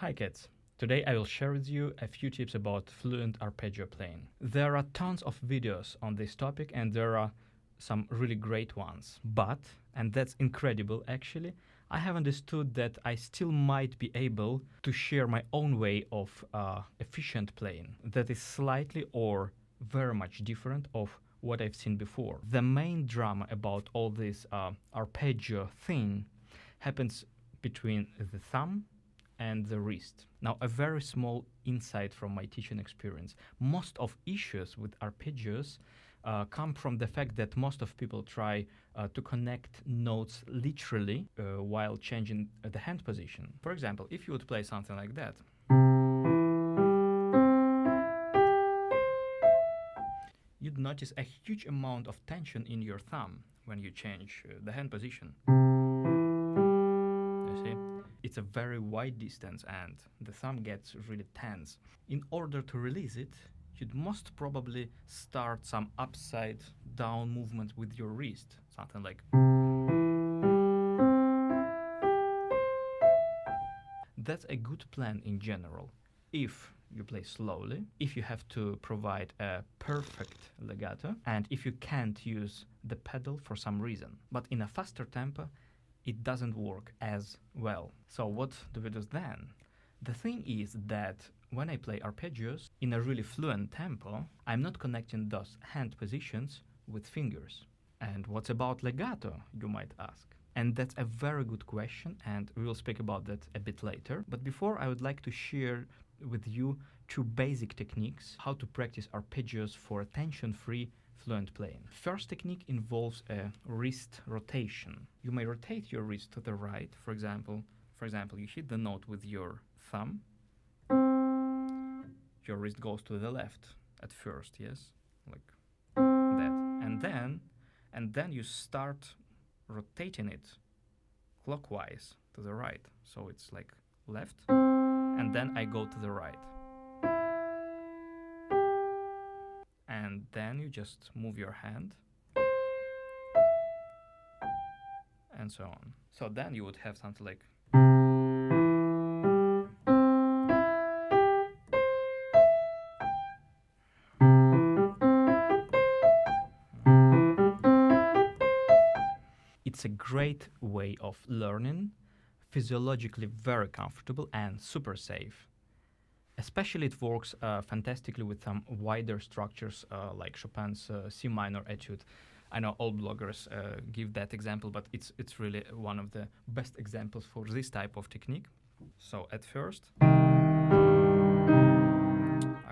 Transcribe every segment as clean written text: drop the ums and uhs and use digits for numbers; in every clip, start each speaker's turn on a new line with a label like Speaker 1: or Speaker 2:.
Speaker 1: Hi kids! Today I will share with you a few tips about fluent arpeggio playing. There are tons of videos on this topic and there are some really great ones. But, and that's incredible actually, I have understood that I still might be able to share my own way of efficient playing that is slightly or very much different of what I've seen before. The main drama about all this arpeggio thing happens between the thumb and the wrist. Now, a very small insight from my teaching experience. Most of issues with arpeggios come from the fact that most of people try to connect notes literally while changing the hand position. For example, if you would play something like that, you'd notice a huge amount of tension in your thumb when you change the hand position. You see? It's a very wide distance and the thumb gets really tense. In order to release it, you'd most probably start some upside down movement with your wrist, something like. That's a good plan in general. If you play slowly, if you have to provide a perfect legato, and if you can't use the pedal for some reason. But in a faster tempo, it doesn't work as well. So what do we do then? The thing is that when I play arpeggios in a really fluent tempo, I'm not connecting those hand positions with fingers. And what's about legato, you might ask? And that's a very good question, and we will speak about that a bit later. But before, I would like to share with you two basic techniques how to practice arpeggios for tension-free fluent playing. First technique involves a wrist rotation. You may rotate your wrist to the right. For example, you hit the note with your thumb. Your wrist goes to the left at first, yes, like that, and then you start rotating it clockwise to the right. So it's like left, and then I go to the right. And then you just move your hand and so on. So then you would have something like. It's a great way of learning, physiologically very comfortable and super safe. Especially it works fantastically with some wider structures like Chopin's C minor etude. I know all bloggers give that example, but it's really one of the best examples for this type of technique. So at first, I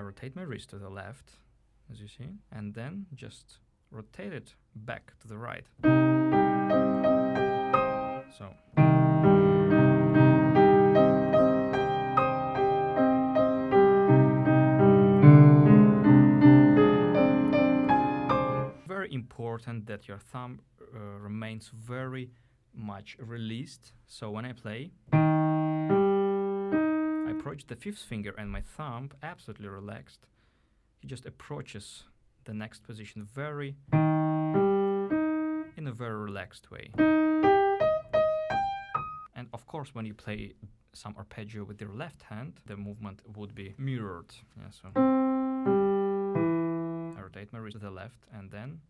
Speaker 1: rotate my wrist to the left, as you see, and then just rotate it back to the right. So. Important that your thumb remains very much released. So when I play, I approach the fifth finger and my thumb absolutely relaxed. He just approaches the next position in a very relaxed way. And of course, when you play some arpeggio with your left hand, the movement would be mirrored. Yeah, so I rotate my wrist to the left and then.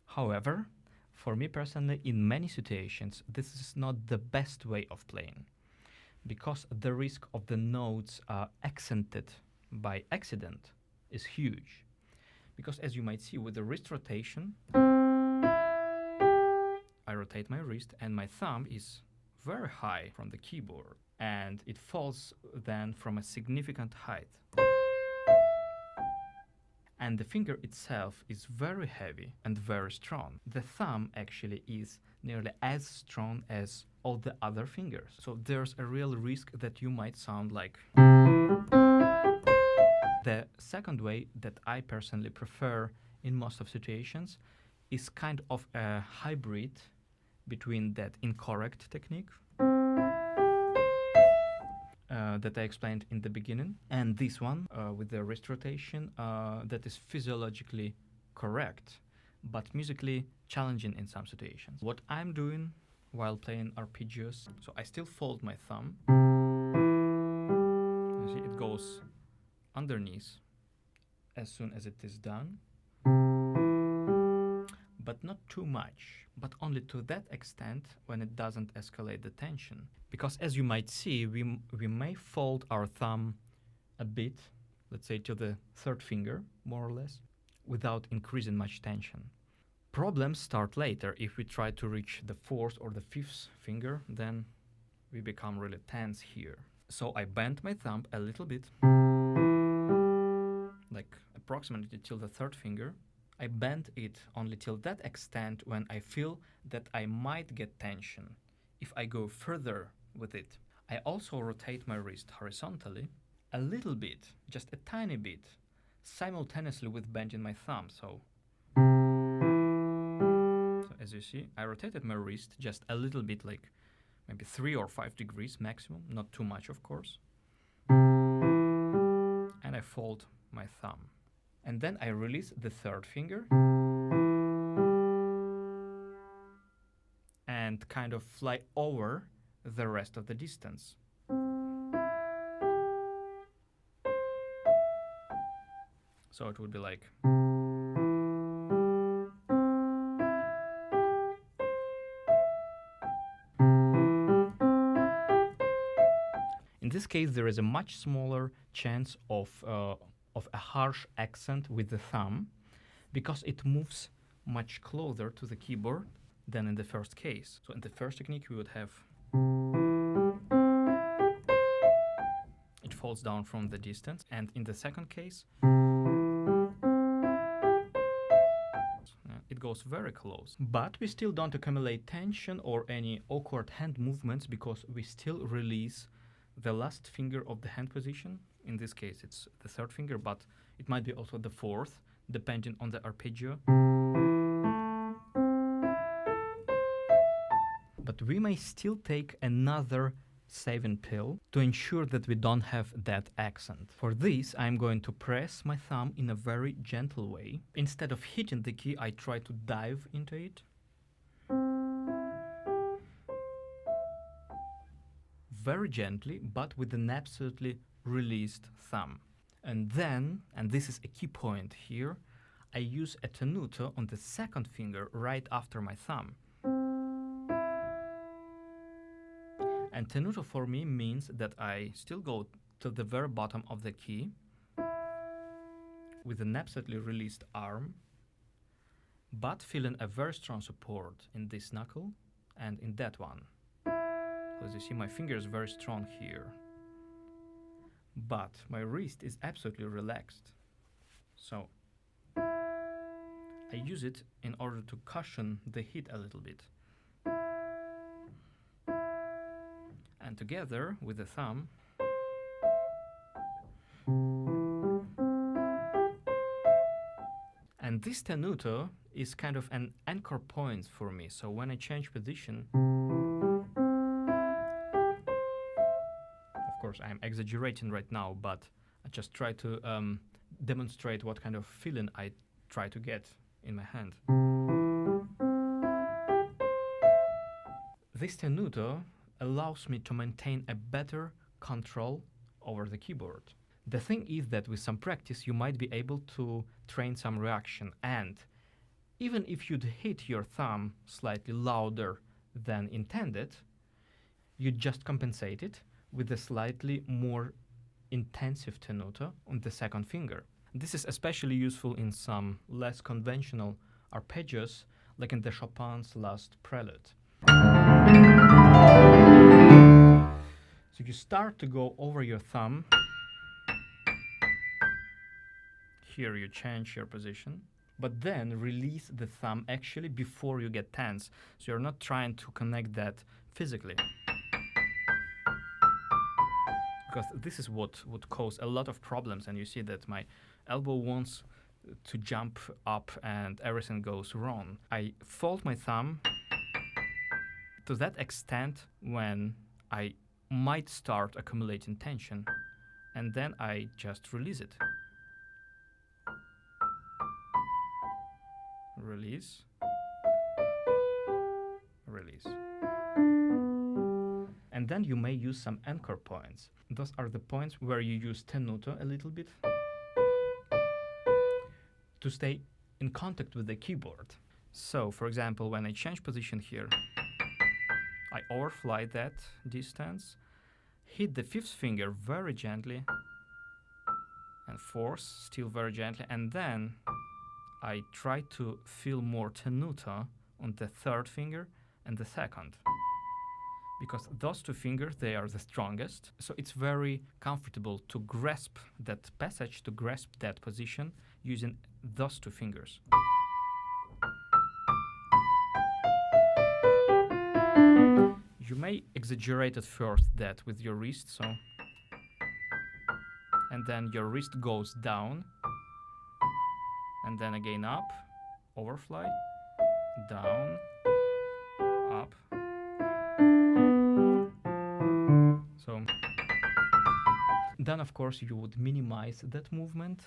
Speaker 1: However, for me personally, in many situations, this is not the best way of playing, because the risk of the notes accented by accident is huge. Because as you might see with the wrist rotation, I rotate my wrist and my thumb is very high from the keyboard, and it falls then from a significant height. And the finger itself is very heavy and very strong. The thumb actually is nearly as strong as all the other fingers. So there's a real risk that you might sound like. The second way that I personally prefer in most of situations is kind of a hybrid between that incorrect technique that I explained in the beginning, and this one with the wrist rotation that is physiologically correct, but musically challenging in some situations. What I'm doing while playing arpeggios, so I still fold my thumb. You see, it goes underneath as soon as it is done, but not too much, but only to that extent when it doesn't escalate the tension. Because as you might see, we may fold our thumb a bit, let's say to the third finger, more or less, without increasing much tension. Problems start later. If we try to reach the fourth or the fifth finger, then we become really tense here. So I bend my thumb a little bit, like approximately till the third finger. I bend it only till that extent when I feel that I might get tension if I go further with it. I also rotate my wrist horizontally a little bit, just a tiny bit, simultaneously with bending my thumb. So as you see, I rotated my wrist just a little bit, like maybe 3 or 5 degrees maximum, not too much of course. And I fold my thumb. And then I release the third finger and kind of fly over the rest of the distance. So it would be like. In this case, there is a much smaller chance of a harsh accent with the thumb, because it moves much closer to the keyboard than in the first case. So in the first technique, we would have it falls down from the distance, and in the second case, it goes very close. But we still don't accumulate tension or any awkward hand movements, because we still release the last finger of the hand position. In this case, it's the third finger, but it might be also the fourth, depending on the arpeggio. But we may still take another saving pill to ensure that we don't have that accent. For this, I'm going to press my thumb in a very gentle way. Instead of hitting the key, I try to dive into it. Very gently, but with an absolutely released thumb. And then, and this is a key point here, I use a tenuto on the second finger right after my thumb. And tenuto for me means that I still go to the very bottom of the key with an absolutely released arm, but feeling a very strong support in this knuckle and in that one. As you see, my finger is very strong here, but my wrist is absolutely relaxed. So I use it in order to cushion the hit a little bit. And together with the thumb, and this tenuto is kind of an anchor point for me. So when I change position, of course I'm exaggerating right now, but I just try to demonstrate what kind of feeling I try to get in my hand. This tenuto allows me to maintain a better control over the keyboard. The thing is that with some practice you might be able to train some reaction, and even if you'd hit your thumb slightly louder than intended, you just compensate it with a slightly more intensive tenuto on the second finger. This is especially useful in some less conventional arpeggios, like in the Chopin's Last Prelude. So you start to go over your thumb. Here you change your position, but then release the thumb actually before you get tense. So you're not trying to connect that physically, because this is what would cause a lot of problems. And you see that my elbow wants to jump up and everything goes wrong. I fold my thumb to that extent when I might start accumulating tension, and then I just release it. release, release. And then you may use some anchor points. Those are the points where you use tenuto a little bit to stay in contact with the keyboard. So, for example, when I change position here, I overfly that distance, hit the fifth finger very gently, and fourth still very gently, and then I try to feel more tenuto on the third finger and the second, because those two fingers, they are the strongest, so it's very comfortable to grasp that passage, to grasp that position using those two fingers. You may exaggerate at first that with your wrist, so, and then your wrist goes down, and then again up, overfly, down, up. So then of course you would minimize that movement,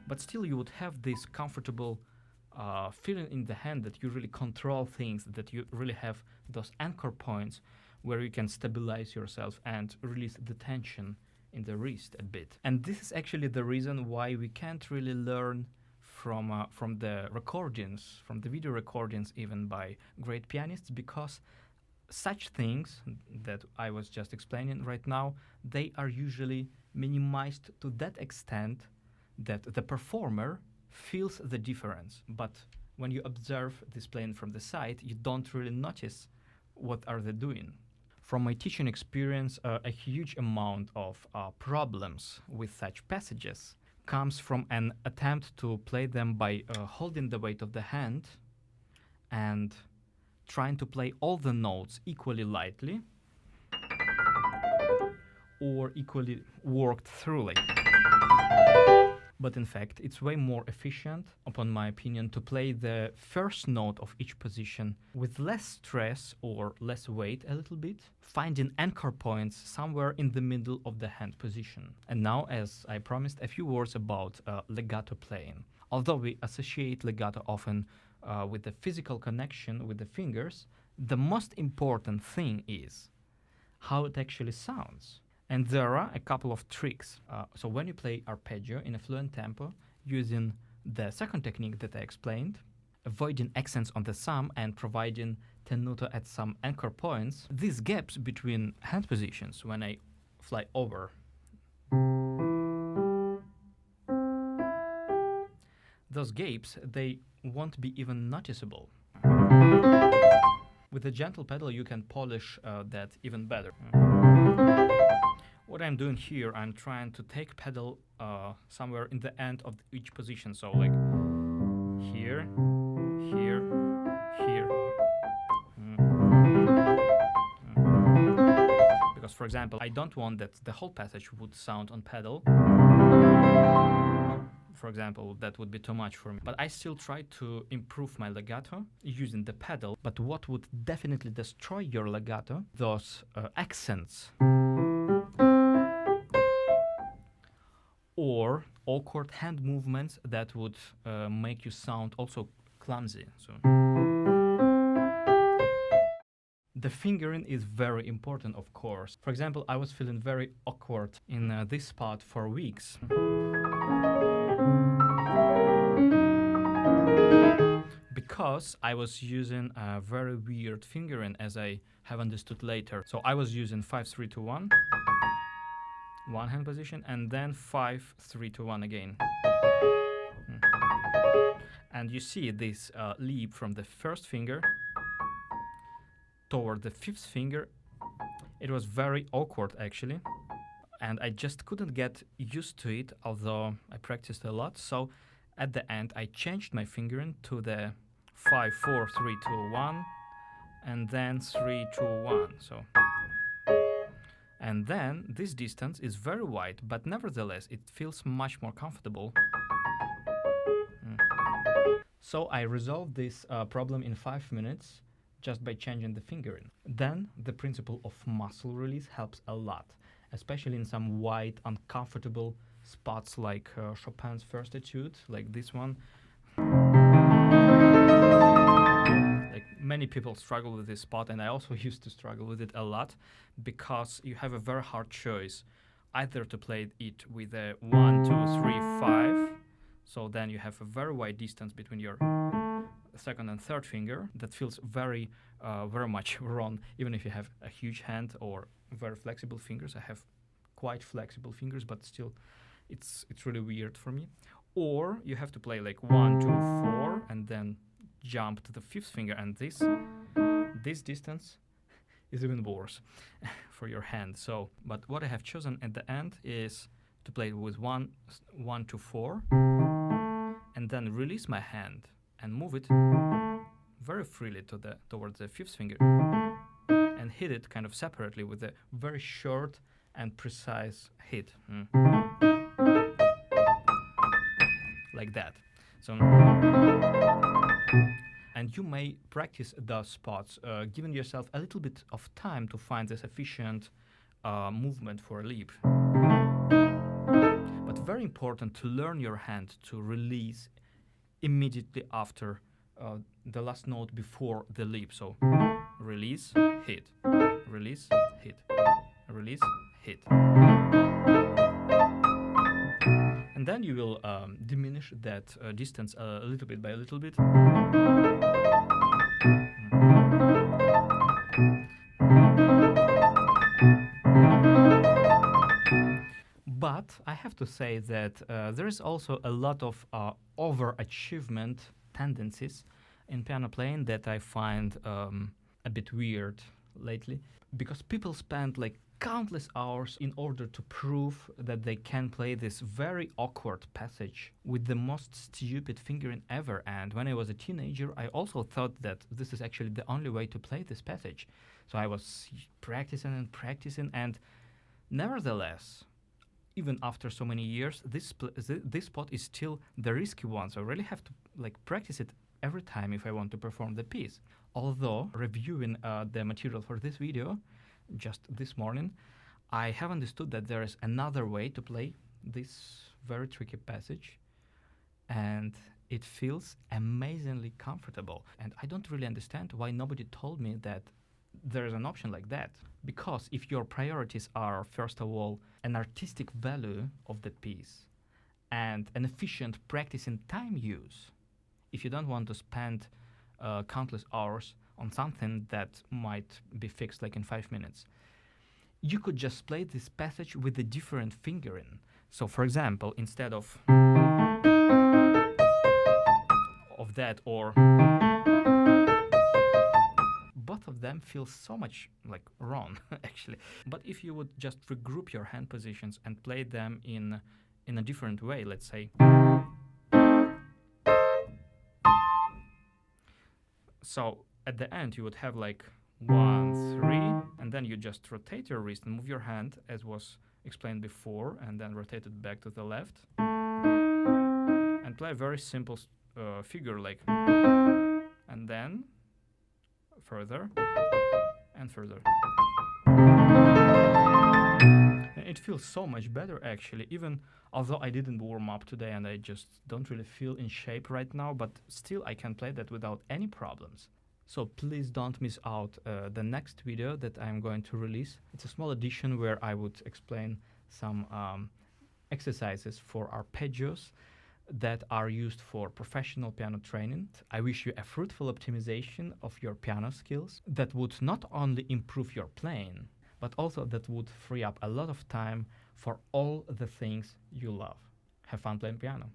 Speaker 1: but still you would have this comfortable feeling in the hand that you really control things, that you really have those anchor points where you can stabilize yourself and release the tension in the wrist a bit. And this is actually the reason why we can't really learn from the recordings, from the video recordings even by great pianists, because such things that I was just explaining right now, they are usually minimized to that extent that the performer feels the difference. But when you observe this playing from the side, you don't really notice what are they doing. From my teaching experience, a huge amount of problems with such passages comes from an attempt to play them by holding the weight of the hand and trying to play all the notes equally lightly or equally worked throughly. But in fact, it's way more efficient, upon my opinion, to play the first note of each position with less stress or less weight a little bit, finding anchor points somewhere in the middle of the hand position. And now, as I promised, a few words about legato playing. Although we associate legato often with the physical connection with the fingers, the most important thing is how it actually sounds. And there are a couple of tricks. So when you play arpeggio in a fluent tempo, using the second technique that I explained, avoiding accents on the thumb and providing tenuto at some anchor points, these gaps between hand positions, when I fly over, those gaps, they won't be even noticeable. With a gentle pedal, you can polish that even better. What I'm doing here, I'm trying to take pedal somewhere in the end of each position. So like here, here, here. Because for example, I don't want that the whole passage would sound on pedal. For example, that would be too much for me. But I still try to improve my legato using the pedal. But what would definitely destroy your legato, those accents or awkward hand movements that would make you sound also clumsy. So the fingering is very important, of course. For example, I was feeling very awkward in this spot for weeks. Because I was using a very weird fingering, as I have understood later. So I was using 5-3-2-1, one hand position, and then 5-3-2-1 again. And you see this leap from the first finger toward the fifth finger. It was very awkward actually, and I just couldn't get used to it, although I practiced a lot. So at the end I changed my fingering to the 5-4-3-2-1 and then 3-2-1. So, and then this distance is very wide, but nevertheless it feels much more comfortable. So I resolved this problem in 5 minutes just by changing the fingering. Then the principle of muscle release helps a lot, especially in some wide, uncomfortable spots like Chopin's First Etude, like this one. Like many people struggle with this spot, and I also used to struggle with it a lot, because you have a very hard choice, either to play it with a 1, 2, 3, 5. So then you have a very wide distance between your second and third finger. That feels very much wrong, even if you have a huge hand or very flexible fingers. I have quite flexible fingers, but still, it's really weird for me. Or you have to play like 1, 2, 4, and then jump to the fifth finger, and this distance is even worse for your hand. So, but what I have chosen at the end is to play with 1, 2, 4, and then release my hand and move it very freely towards the fifth finger, and hit it kind of separately with a very short and precise hit, like that. So, and you may practice those spots, giving yourself a little bit of time to find this efficient movement for a leap. But very important to learn your hand to release immediately after the last note before the leap. So release, hit, release, hit, release, hit. And then you will diminish that distance a little bit by a little bit. But I have to say that there is also a lot of overachievement tendencies in piano playing that I find a bit weird lately, because people spend like countless hours in order to prove that they can play this very awkward passage with the most stupid fingering ever. And when I was a teenager, I also thought that this is actually the only way to play this passage. So I was practicing, and nevertheless, even after so many years, this spot is still the risky one. So I really have to like practice it every time if I want to perform the piece. Although reviewing the material for this video just this morning, I have understood that there is another way to play this very tricky passage, and it feels amazingly comfortable. And I don't really understand why nobody told me that there is an option like that. Because if your priorities are, first of all, an artistic value of the piece and an efficient practice in time use, if you don't want to spend countless hours on something that might be fixed like in 5 minutes, you could just play this passage with a different fingering. So for example, instead of that, or both of them feel so much like wrong actually. But if you would just regroup your hand positions and play them in a different way, let's say, so at the end you would have like 1, 3, and then you just rotate your wrist and move your hand as was explained before, and then rotate it back to the left and play a very simple figure like, and then further and further. And it feels so much better actually, even although I didn't warm up today and I just don't really feel in shape right now, but still I can play that without any problems. So please don't miss out the next video that I'm going to release. It's a small addition where I would explain some exercises for arpeggios that are used for professional piano training. I wish you a fruitful optimization of your piano skills that would not only improve your playing, but also that would free up a lot of time for all the things you love. Have fun playing piano.